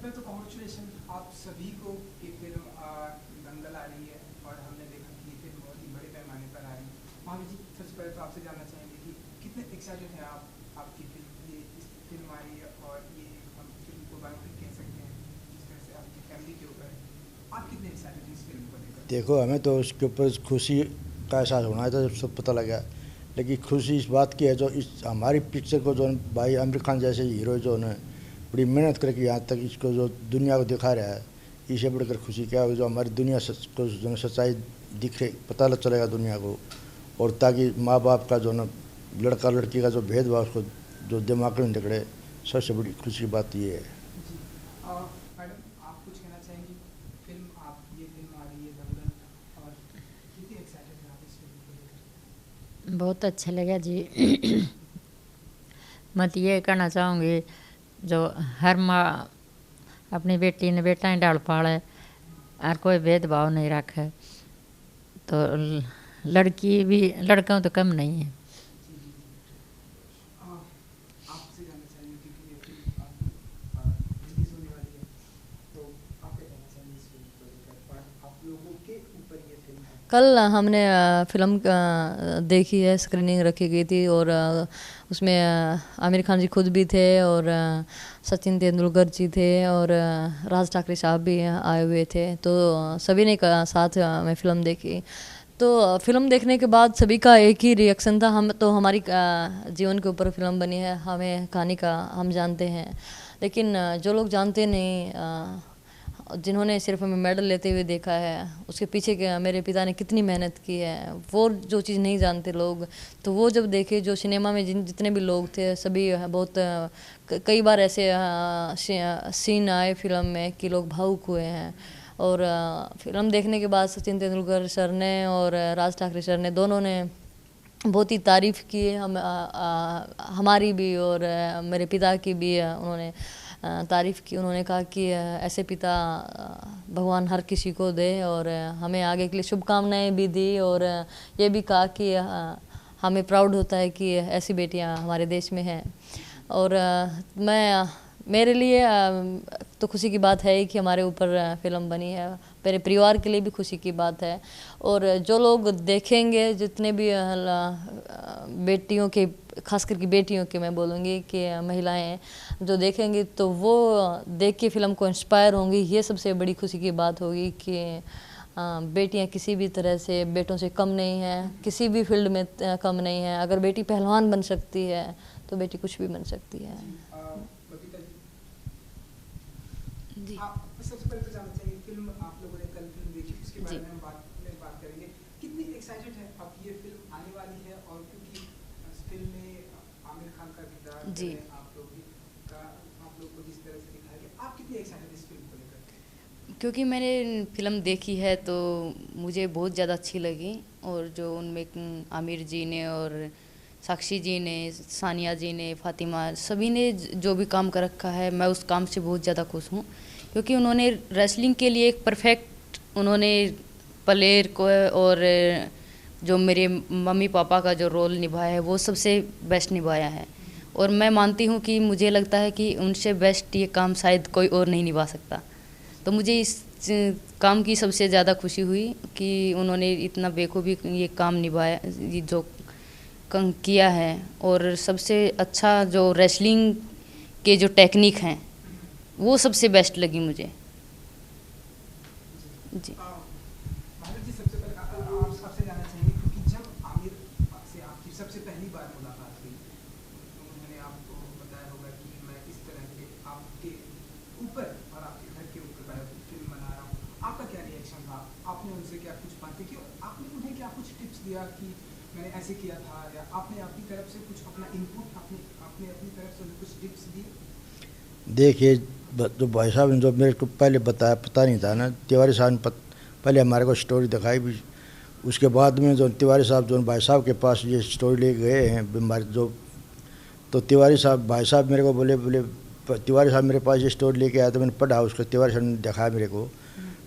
पहले तो कॉन्ग्रेचुलेशन आप सभी को कि फिल्म दंगल आ रही है और हमने देखा कि ये फिल्म बहुत ही बड़े पैमाने पर आ रही है। महावीर जी, सबसे पहले तो आपसे जानना चाहेंगे कि कितने एक्साइटेड हैं आप आपकी फिल्म ये इस फिल्म आ रही है और ये हम फिल्म को बायोपिक कह सकते हैं जिस तरह से आपकी फैमिली के ऊपर है, आप कितने एक्साइटेड हैं इस फिल्म को लेकर? देखो, हमें तो उसके ऊपर खुशी का एहसास होना है तो सब पता लगा, लेकिन खुशी इस बात की है जो इस हमारी पिक्चर को जो भाई आमिर खान जैसे हीरो जो ने बड़ी मेहनत करके यहाँ तक इसको जो दुनिया को दिखा रहा है, इससे बढ़कर खुशी क्या होगी जो हमारी दुनिया को जो सच्चाई दिखे, पता चलेगा दुनिया को, और ताकि माँ बाप का जो ना लड़का लड़की का जो भेदभाव उसको जो दिमाग में निकले, सबसे बड़ी खुशी की बात ये है। जी मैडम, आप कुछ कहना चाहेंगी? फिल्म ये फिल्म आ रही है दंगल और कितनी एक्साइटेड हैं आप इस फिल्म को लेकर? बहुत अच्छा लगा जी। मैं तो ये कहना चाहूँगी जो हर माँ अपनी बेटी ने बेटा ही डाल पाले और कोई भेदभाव नहीं रखे, तो लड़की भी लड़का तो कम नहीं है। आपसे जानना चाहेंगे क्योंकि ये फिल्म रिलीज होने वाली है, तो आप क्या कहना चाहेंगे इस फिल्म को लेकर और आप लोगों के ऊपर ये फिल्म है? कल हमने फ़िल्म देखी है, स्क्रीनिंग रखी गई थी और उसमें आमिर खान जी खुद भी थे और सचिन तेंदुलकर जी थे और राज ठाकरे साहब भी आए हुए थे, तो सभी ने साथ में फ़िल्म देखी। तो फ़िल्म देखने के बाद सभी का एक ही रिएक्शन था, हम तो हमारी जीवन के ऊपर फ़िल्म बनी है, हमें कहानी का हम जानते हैं, लेकिन जो लोग जानते नहीं, जिन्होंने सिर्फ हमें मेडल लेते हुए देखा है, उसके पीछे मेरे पिता ने कितनी मेहनत की है, वो जो चीज़ नहीं जानते लोग, तो वो जब देखे, जो सिनेमा में जितने भी लोग थे सभी बहुत कई बार ऐसे सीन आए फिल्म में कि लोग भावुक हुए हैं। और फिल्म देखने के बाद सचिन तेंदुलकर सर ने और राज ठाकरे सर ने दोनों ने बहुत ही तारीफ़ की है, हमारी भी और मेरे पिता की भी उन्होंने तारीफ़ की। उन्होंने कहा कि ऐसे पिता भगवान हर किसी को दे और हमें आगे के लिए शुभकामनाएं भी दी और ये भी कहा कि हमें प्राउड होता है कि ऐसी बेटियां हमारे देश में हैं। और मेरे लिए तो खुशी की बात है कि हमारे ऊपर फ़िल्म बनी है, मेरे परिवार के लिए भी खुशी की बात है। और जो लोग देखेंगे, जितने भी बेटियों के, खास करके बेटियों के मैं बोलूँगी कि महिलाएं जो देखेंगी तो वो देख के फ़िल्म को इंस्पायर होंगी, ये सबसे बड़ी खुशी की बात होगी कि बेटियां किसी भी तरह से बेटों से कम नहीं हैं, किसी भी फील्ड में कम नहीं है। अगर बेटी पहलवान बन सकती है तो बेटी कुछ भी बन सकती है। जी, सबसे पहले तो जानना चाहिए फिल्म आप लोगों ने कल फिल्म देखी, उसके बारे में हम बात करेंगे। कितनी एक्साइटेड है अब ये फिल्म आने वाली है और क्योंकि इस फिल्म में आमिर खान का किरदार जी आप लोग को जिस तरह से दिखाया गया, आप कितनी एक्साइटेड इस फिल्म को लेकर? क्योंकि मैंने फ़िल्म देखी है तो मुझे बहुत ज़्यादा अच्छी लगी, और जो उनमें आमिर जी ने और साक्षी जी ने, सानिया जी ने, फातिमा, सभी ने जो भी काम कर रखा है, मैं उस काम से बहुत ज़्यादा खुश हूँ, क्योंकि उन्होंने रेसलिंग के लिए एक परफेक्ट उन्होंने प्लेयर को, और जो मेरे मम्मी पापा का जो रोल निभाया है वो सबसे बेस्ट निभाया है। और मैं मानती हूँ कि मुझे लगता है कि उनसे बेस्ट ये काम शायद कोई और नहीं निभा सकता। तो मुझे इस काम की सबसे ज़्यादा खुशी हुई कि उन्होंने इतना बेखूबी ये काम निभाया, ये जो किया है, और सबसे अच्छा जो रेसलिंग के जो टेक्निक हैं वो सबसे बेस्ट लगी मुझे। जी महावीर जी, सबसे पहले आपसे जानना चाहेंगे क्योंकि जब आमिर से आपकी सबसे पहली बार मुलाकात हुई, उन्होंने आपको बताया होगा कि मैं इस तरह के आपके ऊपर और आपके घर के ऊपर बायोपिक फिल्म बना रहा हूँ, आपका क्या रिएक्शन था? आपने उनसे क्या कुछ बातें की और आपने उन्हें क्या कुछ टिप्स दिया कि मैंने ऐसे किया था, या आपने अपनी तरफ से कुछ अपना इनपुट आपने अपनी तरफ से उन्हें कुछ टिप्स दिए? देखिए, जो भाई साहब ने जो मेरे को पहले बताया, पता नहीं था ना, तिवारी साहब ने पहले हमारे को स्टोरी दिखाई भी, उसके बाद में जो तिवारी साहब जो भाई साहब के पास ये स्टोरी ले गए हैं बीमारी जो, तो तिवारी साहब भाई साहब मेरे को बोले तिवारी साहब मेरे पास ये स्टोरी लेके आया, तो मैंने पढ़ा, उसको तिवारी साहब ने दिखाया मेरे को,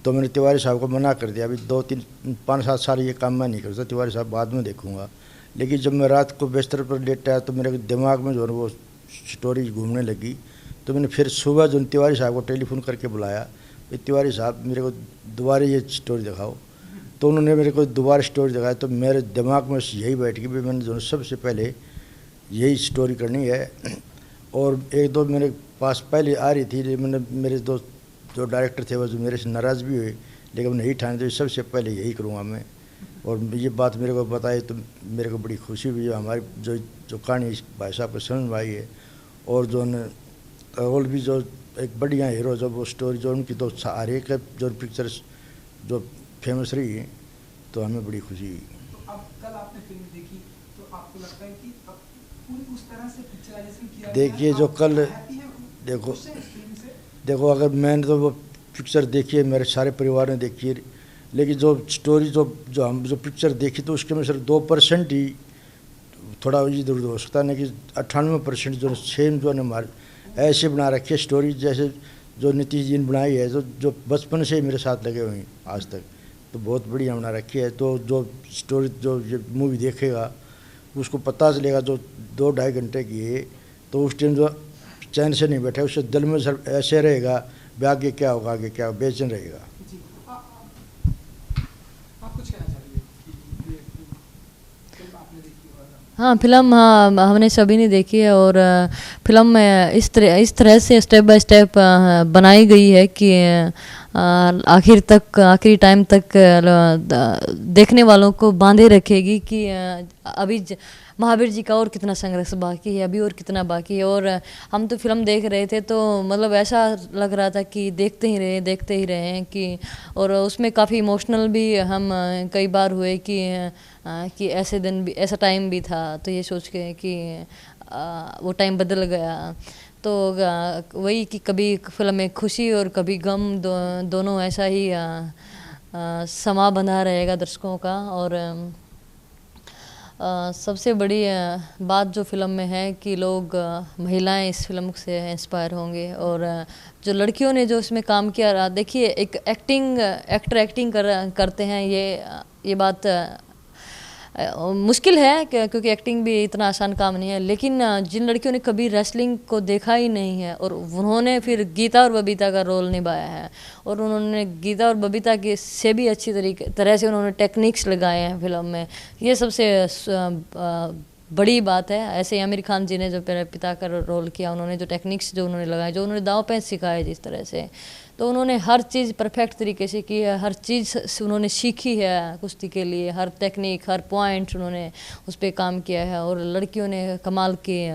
तो मैंने तिवारी साहब को मना कर दिया, अभी 2-3-5-7 साल ये काम मैं नहीं करता, तिवारी साहब बाद में देखूँगा। लेकिन जब मैं रात को बिस्तर पर लेटा तो मेरे दिमाग में जो है वो स्टोरी घूमने लगी, तो मैंने फिर सुबह जो तिवारी साहब को टेलीफोन करके बुलाया, भाई तिवारी साहब मेरे को दोबारा ये स्टोरी दिखाओ। तो उन्होंने मेरे को दोबारा स्टोरी दिखाई, तो मेरे दिमाग में यही बैठ गई, भाई मैंने जो सबसे पहले यही स्टोरी करनी है। और एक दो मेरे पास पहले आ रही थी, लेकिन मैंने मेरे दोस्त जो डायरेक्टर थे वो जो मेरे से नाराज़ भी हुए, लेकिन नहीं ठाने तो सबसे पहले यही करूँगा मैं। और ये बात मेरे को बताई तो मेरे को बड़ी खुशी हुई। हमारी जो कहानी भाई साहब को समझ में आई है, और जो और भी जो एक बढ़िया हीरो जो वो स्टोरी जो उनकी तो हर एक जो पिक्चर्स जो फेमस रही है, तो हमें बड़ी खुशी हुई। तो अब कल आपने फिल्म देखी तो आपको लगता है कि अब पूरी उस तरह से पिक्चराइजेशन किया गया है? देखिए जो आप कल happy हैं देखो खुश हैं इस फिल्म से? देखो अगर मैंने तो वो पिक्चर देखी है, मेरे सारे परिवार ने देखी है, लेकिन जो स्टोरी जो हम जो पिक्चर देखी तो उसके में सिर्फ 2% ही थोड़ा इधर उधर हो सकता है, नहीं कि 98% जो सेम जो है हमारे ऐसे बना रखी है स्टोरी, जैसे जो नीतीश जी ने बनाई है, जो बचपन से ही मेरे साथ लगे हुए हैं आज तक, तो बहुत बढ़िया बना रखी है। तो जो स्टोरी जो ये मूवी देखेगा उसको पता चलेगा, जो 2-2.5 घंटे की है, तो उस टाइम जो चैन से नहीं बैठे, उससे दिल में सिर्फ ऐसे रहेगा आगे क्या होगा, आगे क्या होगा, बेचैन रहेगा। जी आप कुछ कहना चाहेंगे कि ये फिल्म आपने देखी और हाँ, फिल्म हाँ हमने सभी ने देखी है, और फिल्म में इस तरह से स्टेप बाय स्टेप बनाई गई है कि आखिरी टाइम तक देखने वालों को बांधे रखेगी कि अभी महावीर जी का और कितना संघर्ष बाकी है, अभी और कितना बाकी है। और हम तो फिल्म देख रहे थे तो मतलब ऐसा लग रहा था कि देखते ही रहे कि, और उसमें काफ़ी इमोशनल भी हम कई बार हुए कि ऐसे दिन भी, ऐसा टाइम भी था, तो ये सोच के कि वो टाइम बदल गया। तो वही कि कभी फिल्म में खुशी और कभी गम दोनों ऐसा ही समा बंधा रहेगा दर्शकों का। और सबसे बड़ी बात जो फिल्म में है कि लोग महिलाएं इस फिल्म से इंस्पायर होंगे, और जो लड़कियों ने जो इसमें काम किया, देखिए एक एक्टर एक्टिंग करते हैं, ये बात मुश्किल है क्योंकि एक्टिंग भी इतना आसान काम नहीं है, लेकिन जिन लड़कियों ने कभी रेसलिंग को देखा ही नहीं है और उन्होंने फिर गीता और बबीता का रोल निभाया है, और उन्होंने गीता और बबीता के से भी अच्छी तरह से उन्होंने टेक्निक्स लगाए हैं फिल्म में, ये सबसे बड़ी बात है। ऐसे ही आमिर खान जी ने जो मेरे पिता का रोल किया, उन्होंने जो टेक्निक्स जो उन्होंने लगाए, जो उन्होंने दांव पेंच सिखाए जिस तरह से, तो उन्होंने हर चीज़ परफेक्ट तरीके से की है, हर चीज़ उन्होंने सीखी है कुश्ती के लिए, हर टेक्निक हर पॉइंट उन्होंने उस पर काम किया है। और लड़कियों ने कमाल की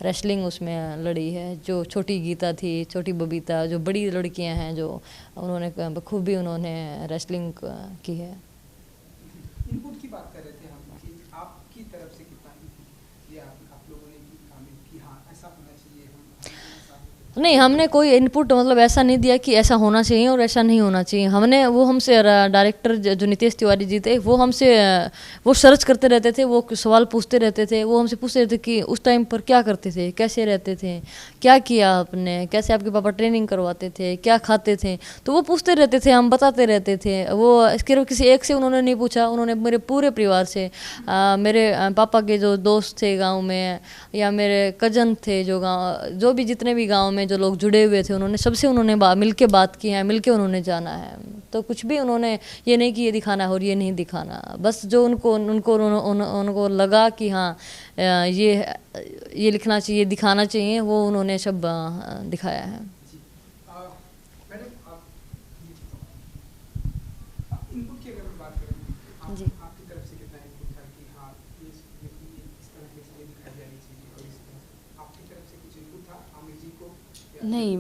रेसलिंग उसमें लड़ी है, जो छोटी गीता थी, छोटी बबीता, जो बड़ी लड़कियां हैं, जो उन्होंने बखूबी उन्होंने रेसलिंग की है। इनपुट की बात कर रहे थे हम कि आपकी तरफ से कितना इनपुट या आप लोगों ने कि हाँ ऐसा होना चाहिए, नहीं, हमने कोई इनपुट मतलब ऐसा नहीं दिया कि ऐसा होना चाहिए और ऐसा नहीं होना चाहिए। हमसे डायरेक्टर जो नितेश तिवारी जी थे, वो सर्च करते रहते थे, वो सवाल पूछते रहते थे, वो हमसे पूछते रहते कि उस टाइम पर क्या करते थे, कैसे रहते थे, क्या किया आपने, कैसे आपके पापा ट्रेनिंग करवाते थे, क्या खाते थे, तो वो पूछते रहते थे, हम बताते रहते थे। वो सिर्फ किसी एक से उन्होंने नहीं पूछा, उन्होंने मेरे पूरे परिवार से, मेरे पापा के जो दोस्त थे गाँव में, या मेरे कजन थे जो भी जितने भी गाँव में जो लोग जुड़े हुए थे, उन्होंने सबसे मिल के बात की है, मिल के उन्होंने जाना है। तो कुछ भी उन्होंने ये नहीं कि ये दिखाना और ये नहीं दिखाना, बस जो उनको लगा कि हाँ ये लिखना चाहिए, दिखाना चाहिए, वो उन्होंने सब दिखाया है। मैडम इनपुट की अगर मैं बात करूँ, जी, आपकी तरफ से कितना इनपुट था कि हाँ इस तरह की चीज़ें दिखाई जानी चाहिए, और इस तरह आपकी तरफ से कुछ इनपुट था आमिर जी को? नहीं,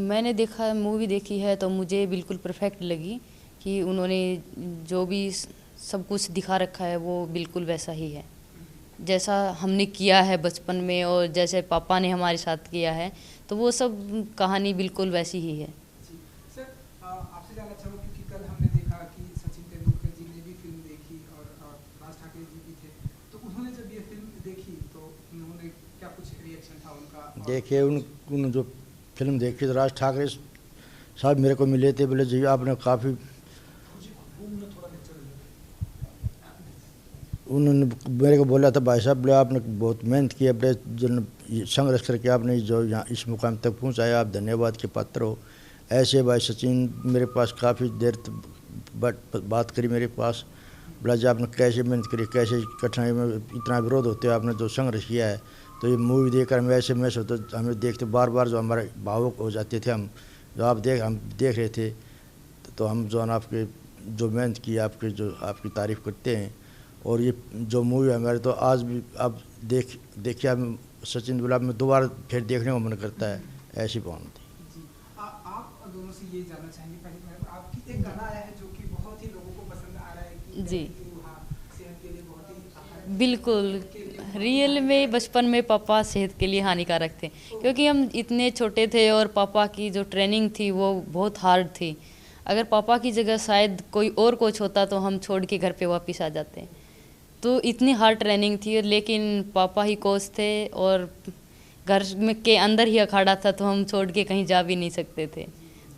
मैंने मूवी देखी है तो मुझे बिल्कुल परफेक्ट लगी कि उन्होंने जो भी सब कुछ दिखा रखा है वो बिल्कुल वैसा ही है जैसा हमने किया है बचपन में, और जैसे पापा ने हमारे साथ किया है, तो वो सब कहानी बिल्कुल वैसी ही है। जी सर, आपसे जानना चाहूँगा क्योंकि कल हमने देखा कि सचिन तेंदुलकर जी ने भी फिल्म देखी और राज ठाकरे जी भी थे, तो उन्होंने जब ये फिल्म देखी तो उन्होंने क्या कुछ रिएक्शन था उनका? देखिए उन जो फिल्म देखी तो राज ठाकरे साहब मेरे को मिले थे, बोले जी आपने काफ़ी उन्होंने मेरे को बोला था भाई साहब, बोले आपने बहुत मेहनत की है, बड़े जो संघर्ष करके आपने जो यहाँ इस मुकाम तक पहुँचाया, आप धन्यवाद के पात्र हो। ऐसे भाई सचिन मेरे पास काफ़ी देर बात करी मेरे पास, बोला जी आपने कैसे मेहनत करी, कैसे कठिनाई में इतना विरोध होते आपने जो संघर्ष किया है। तो ये मूवी देखकर हमें ऐसे महसूस होता, हमें देखते बार बार जो हमारे भावुक हो जाते थे हम, जो हम देख रहे थे। तो हम जो आपके जो मेहनत की आपकी तारीफ़ करते हैं। और ये जो मूवी है हमारे, तो आज भी आप देखिए हम सचिन गुलाब में दोबारा फिर देखने को मन करता है, ऐसी भावना थी। जी आप दोनों से ये जानना चाहेंगे, पहले आपकी एक गाना आया है जो कि बहुत ही लोगों को पसंद आ रहा है कि जी। हाँ, सेहत के लिए बहुत ही बिल्कुल, रियल में बचपन में पापा सेहत के लिए हानिकारक थे, क्योंकि हम इतने छोटे थे और पापा की जो ट्रेनिंग थी वो बहुत हार्ड थी। अगर पापा की जगह शायद कोई और कोच होता तो हम छोड़ के घर पे वापस आ जाते। तो इतनी हार्ड ट्रेनिंग थी, लेकिन पापा ही कोच थे और घर में के अंदर ही अखाड़ा था, तो हम छोड़ के कहीं जा भी नहीं सकते थे।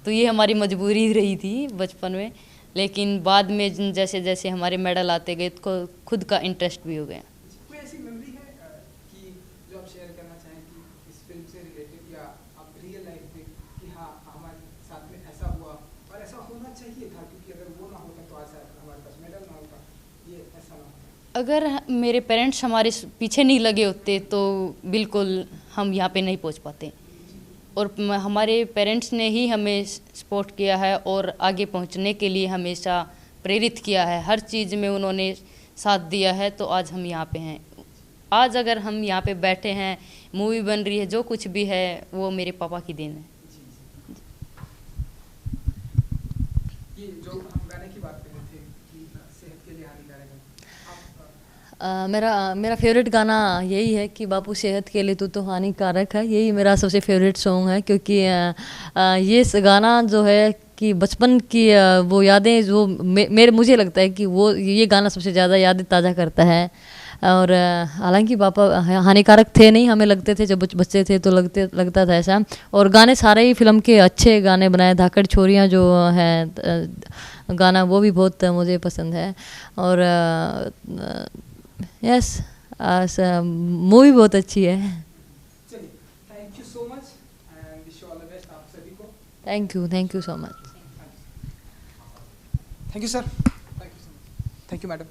तो ये हमारी मजबूरी रही थी बचपन में, लेकिन बाद में जैसे जैसे हमारे मेडल आते गए तो खुद का इंटरेस्ट भी हो गया। कोई ऐसी मेमोरी है कि जो आप शेयर करना चाहें कि इस फिल्म से रिलेटेड या आप रियल लाइफ में कि हाँ हमारे साथ में ऐसा हुआ और ऐसा होना चाहिए था, क्योंकि अगर वो ना होता तो आज हमारे पास मेडल ना होता, ये ऐसा ना होता। अगर मेरे पेरेंट्स हमारे पीछे नहीं लगे होते तो बिल्कुल हम यहाँ पे नहीं पहुँच पाते। और हमारे पेरेंट्स ने ही हमें सपोर्ट किया है और आगे पहुँचने के लिए हमेशा प्रेरित किया है। हर चीज़ में उन्होंने साथ दिया है, तो आज हम यहाँ पे हैं। आज अगर हम यहाँ पे बैठे हैं, मूवी बन रही है, जो कुछ भी है वो मेरे पापा की देन है। ये जो हम गाने की बात कर रहे थे कि सेहत के लिए हानिकारक है, मेरा फेवरेट गाना यही है कि बापू सेहत के लिए तो हानिकारक है। यही मेरा सबसे फेवरेट सॉन्ग है, क्योंकि ये गाना जो है कि बचपन की वो यादें जो मुझे लगता है कि वो ये गाना सबसे ज़्यादा यादें ताज़ा करता है। और हालांकि पापा हानिकारक थे नहीं, हमें लगते थे जब बच्चे थे तो लगता था ऐसा। और गाने सारे ही फिल्म के अच्छे गाने बनाए, धाकड़ छोरियाँ जो है गाना वो भी बहुत मुझे पसंद है। और यस मूवी बहुत अच्छी है। चलिए thank you so much and wish you all the best आप सभी को। Thank you so much. Thank you sir, thank you so much, thank you madam.